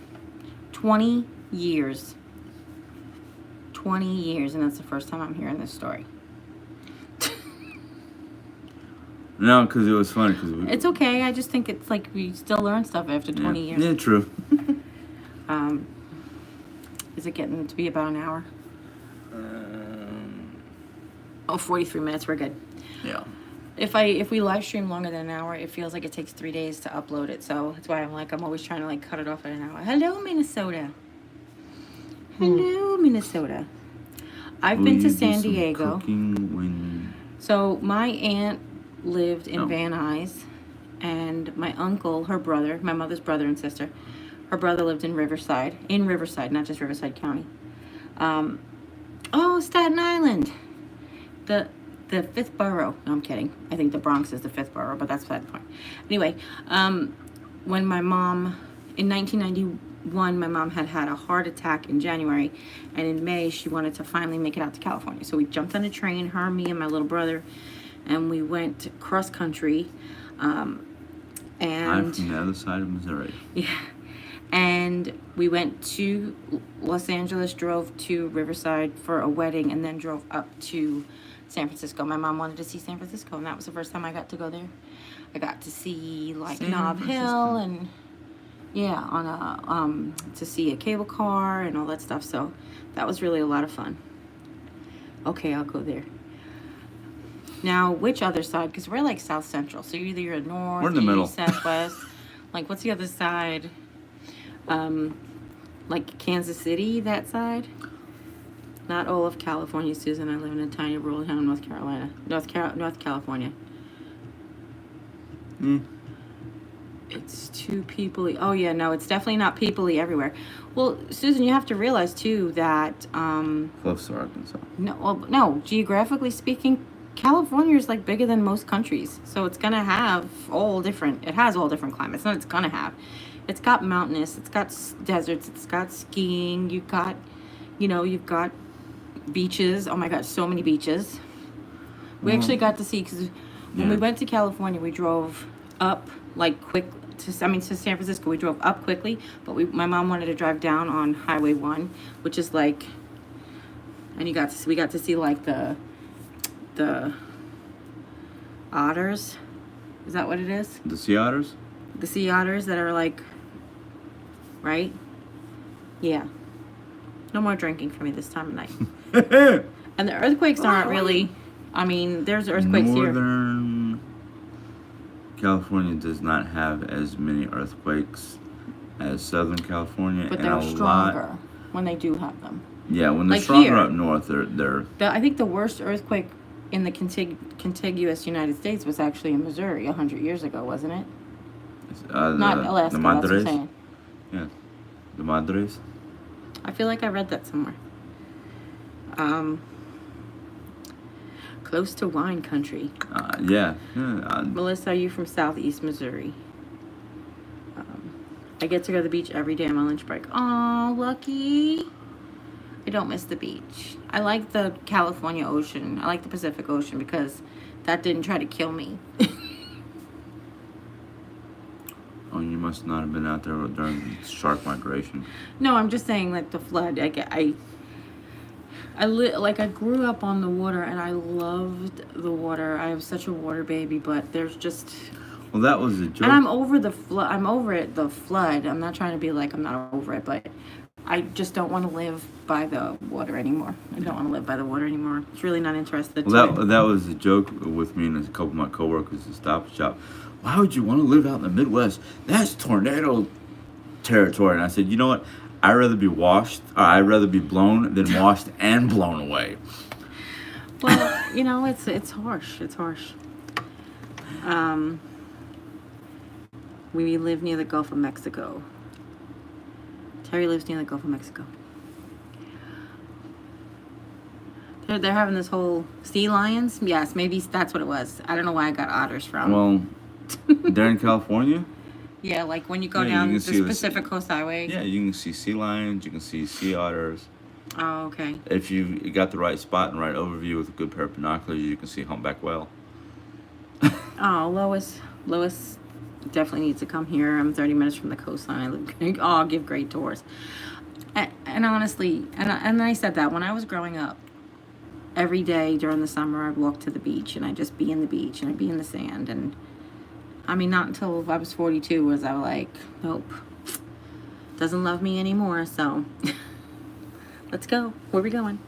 20 years. 20 years, and that's the first time I'm hearing this story. No, because it was funny. It's okay. I just think it's like we still learn stuff after 20 years. Yeah, true. Is it getting to be about an hour? 43 minutes. We're good. Yeah. If we live stream longer than an hour, it feels like it takes 3 days to upload it. So that's why I'm always trying to cut it off at an hour. Hello, Minnesota. Hello, Minnesota. I've been to San Diego. So my aunt lived in Van Nuys, and my uncle, her brother, my mother's brother and sister, her brother lived in Riverside, not just Riverside County. Staten Island, the 5th borough. No, I'm kidding. I think the Bronx is the 5th borough, but that's beside the point. Anyway, when my mom, in 1991, my mom had a heart attack in January, and in May, she wanted to finally make it out to California. So we jumped on a train, her, me, and my little brother, and we went cross country. And I'm from the other side of Missouri. Yeah. And we went to Los Angeles, drove to Riverside for a wedding, and then drove up to San Francisco. My mom wanted to see San Francisco, and that was the first time I got to go there. I got to see like Nob Hill and yeah, on a to see a cable car and all that stuff. So that was really a lot of fun. Okay, I'll go there. Now, which other side? Because we're like South Central, so either you're north, we're in the middle, southwest. Like, what's the other side? Like Kansas City, that side. Not all of California, Susan. I live in a tiny rural town in North Carolina, North California. It's too peoply. Oh yeah, no, it's definitely not peoply everywhere. Well, Susan, you have to realize too that close to Arkansas. No, geographically speaking, California is like bigger than most countries, so it's gonna have all different. It has all different climates. Not it's gonna have. It's got mountainous. It's got deserts. It's got skiing. You've got beaches. Oh my God, so many beaches. We actually got to see because when we went to California, we drove up like to San Francisco. We drove up quickly, but my mom wanted to drive down on Highway 1, which is like, and we got to see like the otters. Is that what it is? The sea otters? The sea otters that are like, right? Yeah. No more drinking for me this time of night. And the earthquakes aren't really, I mean, there's earthquakes here. Northern California does not have as many earthquakes as Southern California. But they're stronger when they do have them. Yeah, when they're like stronger here, up north, they're I think the worst earthquake in the contiguous United States was actually in Missouri 100 years ago, wasn't it? Not Alaska, the that's Madres. what I'm saying. Yeah, the Madres. I feel like I read that somewhere. Close to wine country. Yeah. Melissa, are you from Southeast Missouri? I get to go to the beach every day on my lunch break. Oh, lucky. I don't miss the beach. I like the California Ocean. I like the Pacific Ocean because that didn't try to kill me. Oh, you must not have been out there during the shark migration. No, I'm just saying like the flood. I grew up on the water and I loved the water. I was such a water baby, but there's just. Well, that was a joke. And I'm over the flood. I'm over it. The flood. I'm not trying to be like I'm not over it, but I just don't want to live by the water anymore. I don't want to live by the water anymore. It's really not interested. Well, that was a joke with me and a couple of my coworkers at Stop Shop. Why would you want to live out in the Midwest? That's tornado territory. And I said, you know what? I'd rather be blown than washed and blown away. Well, you know, it's harsh. It's harsh. We live near the Gulf of Mexico. Terry lives near the Gulf of Mexico. They're having this whole sea lions. Yes, maybe that's what it was. I don't know where I got otters from. Well, they're in California? Yeah, like when you go down the Pacific Coast Highway. Yeah, you can see sea lions, you can see sea otters. Oh, okay. If you got the right spot and right overview with a good pair of binoculars, you can see humpback whale. Oh, Lois definitely needs to come here. I'm 30 minutes from the coastline. I'll give great tours. And honestly, and I said that when I was growing up, every day during the summer I'd walk to the beach and I'd just be in the beach and I'd be in the sand. And I mean, not until I was 42 was I like, nope, doesn't love me anymore. So let's go. Where are we going?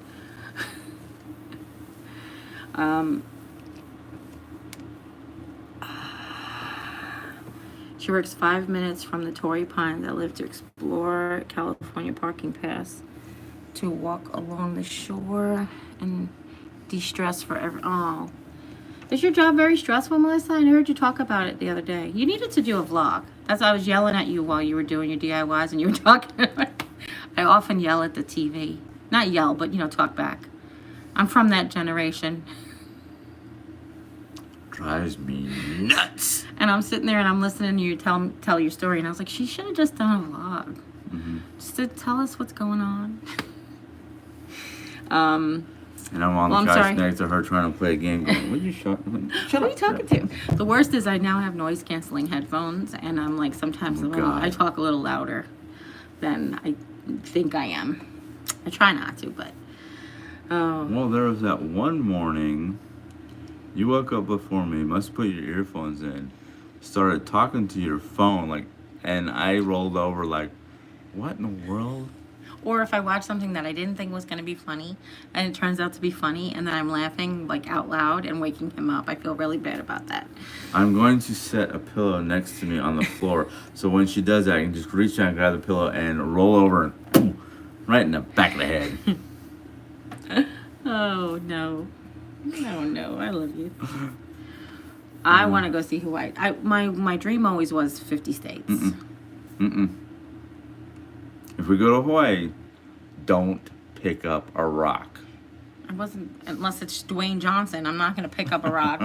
She works 5 minutes from the Torrey Pines. I live to explore California parking pass to walk along the shore and de-stress forever. Oh, is your job very stressful, Melissa? I heard you talk about it the other day. You needed to do a vlog. That's why I was yelling at you while you were doing your DIYs and you were talking about it. I often yell at the TV. Not yell, but, talk back. I'm from that generation. Drives me nuts. And I'm sitting there and I'm listening to you tell your story. And I was like, she should have just done a vlog. Mm-hmm. Just to tell us what's going on. And I'm on the couch next to her trying to play a game going, what are you shut up? Who are you talking to? The worst is I now have noise canceling headphones and I'm like sometimes I talk a little louder than I think I am. I try not to, but Oh. Well, there was that one morning. You woke up before me. Must put your earphones in. Started talking to your phone and I rolled over like, what in the world? Or if I watch something that I didn't think was going to be funny, and it turns out to be funny, and then I'm laughing like out loud and waking him up, I feel really bad about that. I'm going to set a pillow next to me on the floor, so when she does that, I can just reach out, grab the pillow, and roll over and boom, right in the back of the head. Oh no, no! I love you. I want to go see Hawaii. My dream always was 50 states. Mm-mm. If we go to Hawaii, don't pick up a rock. I wasn't, unless it's Dwayne Johnson. I'm not going to pick up a rock.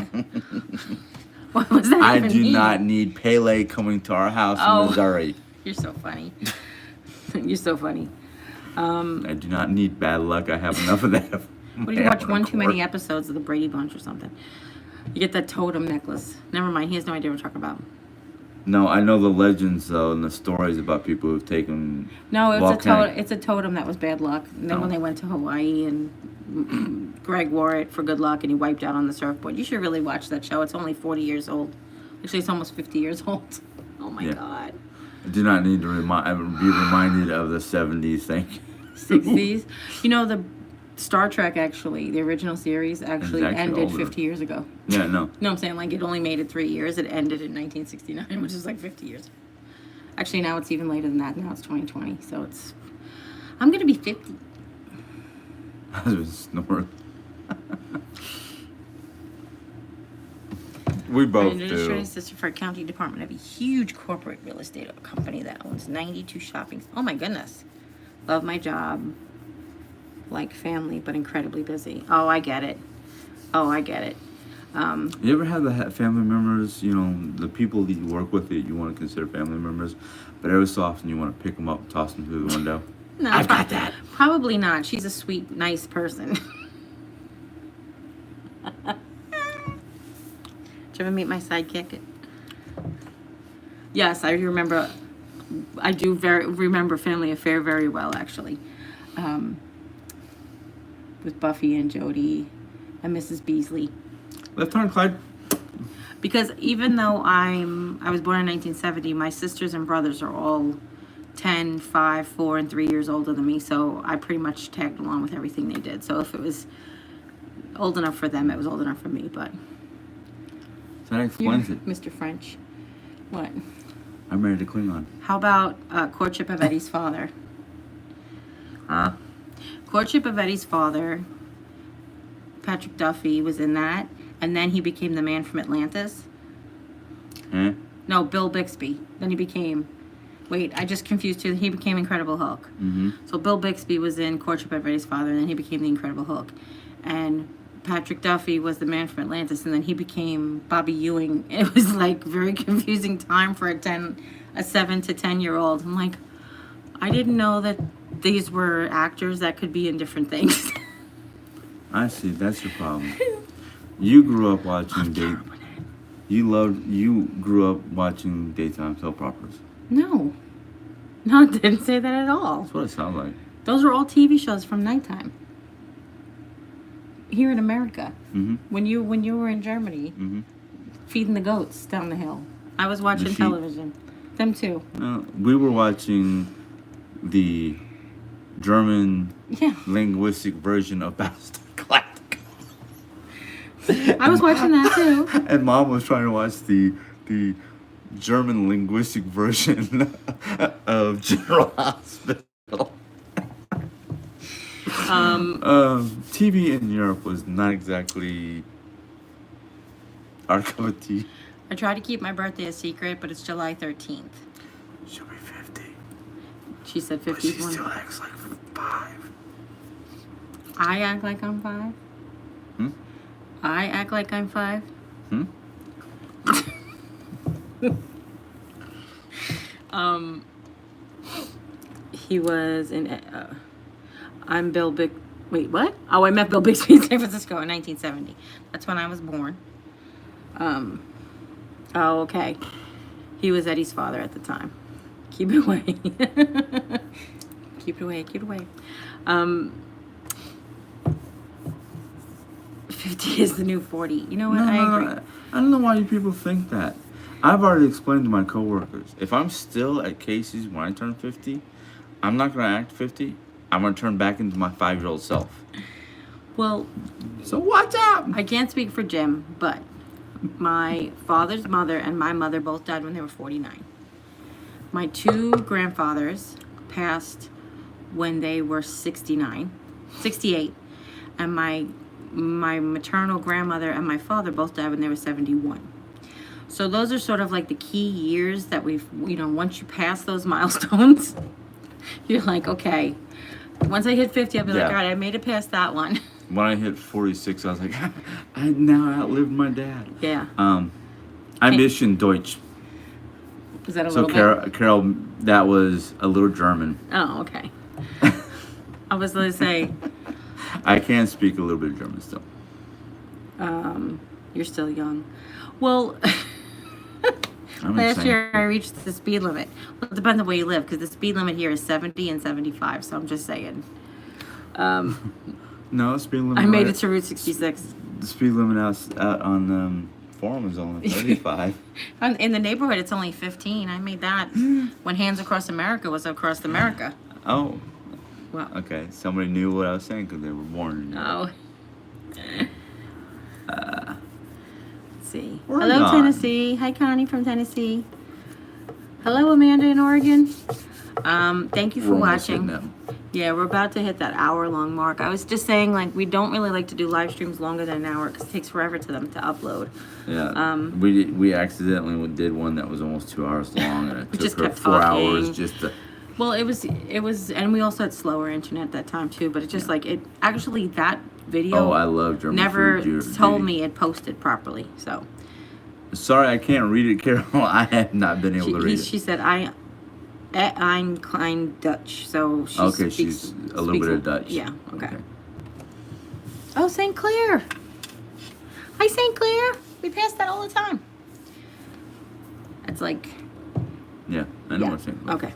What was that? I even do mean? not need Pele coming to our house in Missouri. You're so funny. You're so funny. I do not need bad luck. I have enough of that. What do you watch? One too many episodes of the Brady Bunch or something. You get that totem necklace. Never mind. He has no idea what we're talking about. No, I know the legends though and the stories about people who've taken. No, it's a totem that was bad luck. And then when they went to Hawaii and Greg wore it for good luck and he wiped out on the surfboard. You should really watch that show. It's only 40 years old. Actually, it's almost 50 years old. Oh my God. I do not need to be reminded of the 70s. Thank you. 60s. You know, the Star Trek, actually, the original series actually ended older. 50 years ago. Yeah, no. No, I'm saying, like, it only made it 3 years. It ended in 1969, which is like 50 years. Actually, now it's even later than that. Now it's 2020, so it's... I'm going to be 50. I was snoring. We both do. I'm assistant for a county department of a huge corporate real estate company that owns 92 shopping... Oh, my goodness. Love my job. Like family, but incredibly busy. Oh, I get it. You ever have the family members, the people that you work with that you want to consider family members, but every so often you want to pick them up and toss them through the window? No, I've got that. Probably not. She's a sweet, nice person. Did you ever meet my sidekick? Yes, I remember. I do remember Family Affair very well, actually. With Buffy and Jody and Mrs. Beasley. Left turn, Clyde. Because even though I was born in 1970, my sisters and brothers are all 10, 5, 4, and 3 years older than me, so I pretty much tagged along with everything they did. So if it was old enough for them, it was old enough for me, but... So that explains it. Mr. French. What? I'm ready to Klingon. How about Courtship of Eddie's Father? Huh? Courtship of Eddie's Father, Patrick Duffy was in that, and then he became the man from Atlantis. Huh? No, Bill Bixby. Then he became... Wait, I just confused you. He became Incredible Hulk. Mm-hmm. So Bill Bixby was in Courtship of Eddie's Father, and then he became the Incredible Hulk. And Patrick Duffy was the man from Atlantis, and then he became Bobby Ewing. It was like very confusing time for a 7 to 10-year-old. I'm like, I didn't know that these were actors that could be in different things. I see. That's your problem. You grew up watching You grew up watching daytime soap operas. No, I didn't say that at all. That's what it sounds like. Those are all TV shows from nighttime. Here in America. Mm-hmm. When you were in Germany, feeding the goats down the hill. I was watching television. Them too. We were watching the German linguistic version of Battlestar Galactica. I was watching that too. And Mom was trying to watch the German linguistic version of General Hospital. TV in Europe was not exactly our cup of tea. I try to keep my birthday a secret, but it's July 13th. She'll be 50. She said 50. But she still acts like 5. I act like I'm 5? I act like I'm 5? He was in... I'm Bill Big... Wait, what? Oh, I met Bill Bixby in San Francisco in 1970. That's when I was born. Oh, okay. He was Eddie's father at the time. Keep it away. Keep it away. 50 is the new 40. You know what? I agree. I don't know why you people think that. I've already explained to my coworkers, if I'm still at Casey's when I turn 50, I'm not going to act 50. I'm going to turn back into my 5-year-old self. Well, so watch out. I can't speak for Jim, but my father's mother and my mother both died when they were 49. My 2 grandfathers passed when they were 68. And my maternal grandmother and my father both died when they were 71. So those are sort of like the key years that we've, once you pass those milestones, you're like, okay, once I hit 50, I'll be like, all right, I made it past that one. When I hit 46, I was like, I now outlived my dad. Yeah. I'm bisschen Deutsch. Is that a little bit? Carol, that was a little German. Oh, okay. I was going to say. I can speak a little bit of German still. You're still young. Well, last year I reached the speed limit. Well, it depends on where you live, because the speed limit here is 70 and 75, so I'm just saying. No, speed limit. I made it to Route 66. The speed limit out on Forum is only 35. In the neighborhood, it's only 15. I made that when Hands Across America was across America. Oh. Well. Okay, somebody knew what I was saying because they were born in Oh. Let's see. We're Hello, not. Tennessee. Hi, Connie from Tennessee. Hello, Amanda in Oregon. Thank you for watching. Yeah, we're about to hit that hour-long mark. I was just saying, like, we don't really like to do live streams longer than an hour because it takes forever to them to upload. Yeah. We accidentally did one that was almost 2 hours long, and it took her 4 hours just to. Well, it was, and we also had slower internet that time too. But it's just like it actually that video. Oh, I love German never food. told me it posted properly. So. Sorry, I can't read it, Carol. I have not been able to read it. She said I'm klein Dutch, so she's a little bit of Dutch. Yeah. Okay. Oh, St. Clair. Hi, St. Clair. We pass that all the time. It's like. Yeah, I know what St. Clair. Okay.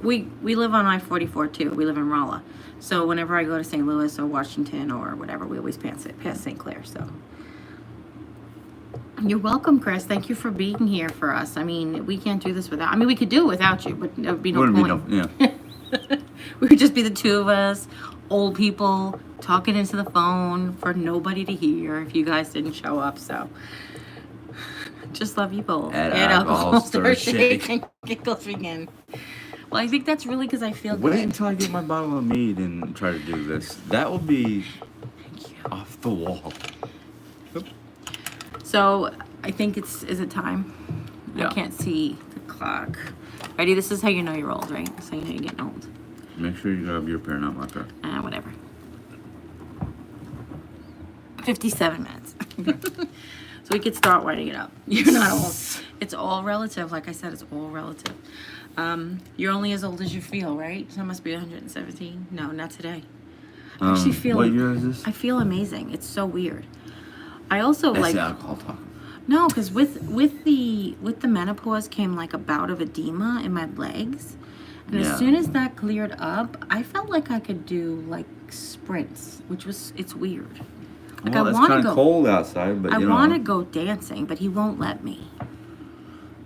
we live on I-44 too. We live in Rolla, so whenever I go to St. Louis or Washington or whatever, we always pass St. Clair. So. You're welcome, Chris. Thank you for being here for us. I mean, we can't do this without. I mean, we could do it without you, but there would be no point. We would just be the two of us, old people, talking into the phone for nobody to hear if you guys didn't show up. So, just love you both. Add alcohol, stir, shake, and giggles begin. Well, I think that's really because I feel Wait good. until I get my bottle of mead and try to do this. That will be off the wall. So I think is it time? Yeah. I can't see the clock. Ready? This is how you know you're old, right? So you know you're getting old. Make sure you grab your pair, not my pair. Whatever. 57 minutes. So we could start winding it up. You're not old. It's all relative. Like I said, it's all relative. You're only as old as you feel, right? So I must be 117. No, not today. I actually feel. What year is this? I feel amazing. It's so weird. I also That's like the alcohol talk. No, because with the menopause came like a bout of edema in my legs, and as soon as that cleared up, I felt like I could do like sprints, it's weird. Like Well, I it's want to kind go. of cold outside, but I you know. want to go dancing, but he won't let me.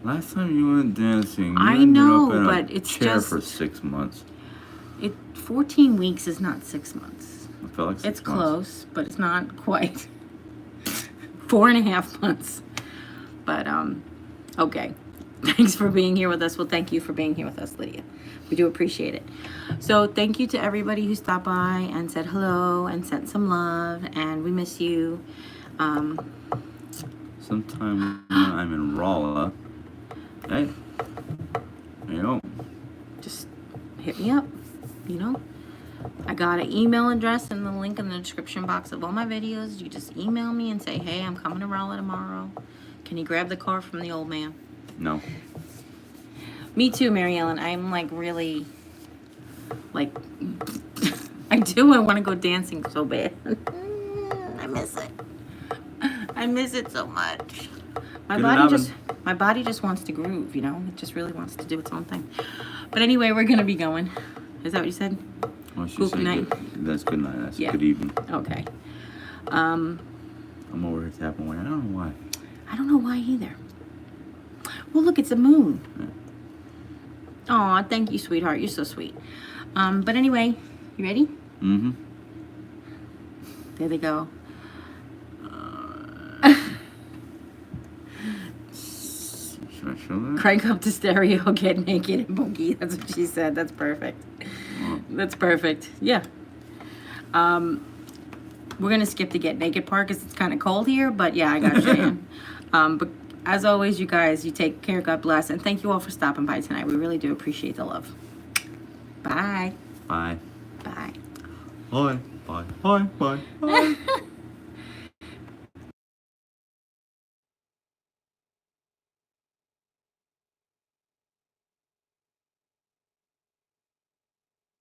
Last time you went dancing, you I ended know, up in but a it's chair just for 6 months. 14 weeks is not 6 months. I felt like 6 It's months. close, but it's not quite. 4.5 months. But, okay. Thanks for being here with us. Well, thank you for being here with us, Lydia. We do appreciate it. So thank you to everybody who stopped by and said hello and sent some love, and we miss you. Sometime when I'm in Rolla. Hey. There you go. Just hit me up, you know. I got an email address and the link in the description box of all my videos. You just email me and say, hey, I'm coming to Rolla tomorrow. Can you grab the car from the old man? No. Me too, Mary Ellen. I'm like really, like, I do. I want to go dancing so bad. I miss it. I miss it so much. My body just wants to groove, you know. It just really wants to do its own thing. But anyway, we're gonna be going. Is that what you said? Well, she Good said night. That's good night. That's Yeah. good evening. Okay. I'm over here tapping away. I don't know why. I don't know why either. Well, look, it's a moon. Aw, thank you, sweetheart. You're so sweet. But anyway, you ready? Mm-hmm. There they go. Should I show that? Crank up the stereo, get naked, and boogie. That's what she said. That's perfect. That's perfect. Yeah. We're gonna skip the get naked part because it's kind of cold here. But yeah, I got you. But as always, you guys, you take care. God bless, and thank you all for stopping by tonight. We really do appreciate the love. Bye. Bye. Bye. Bye. Bye. Bye. Bye. Bye.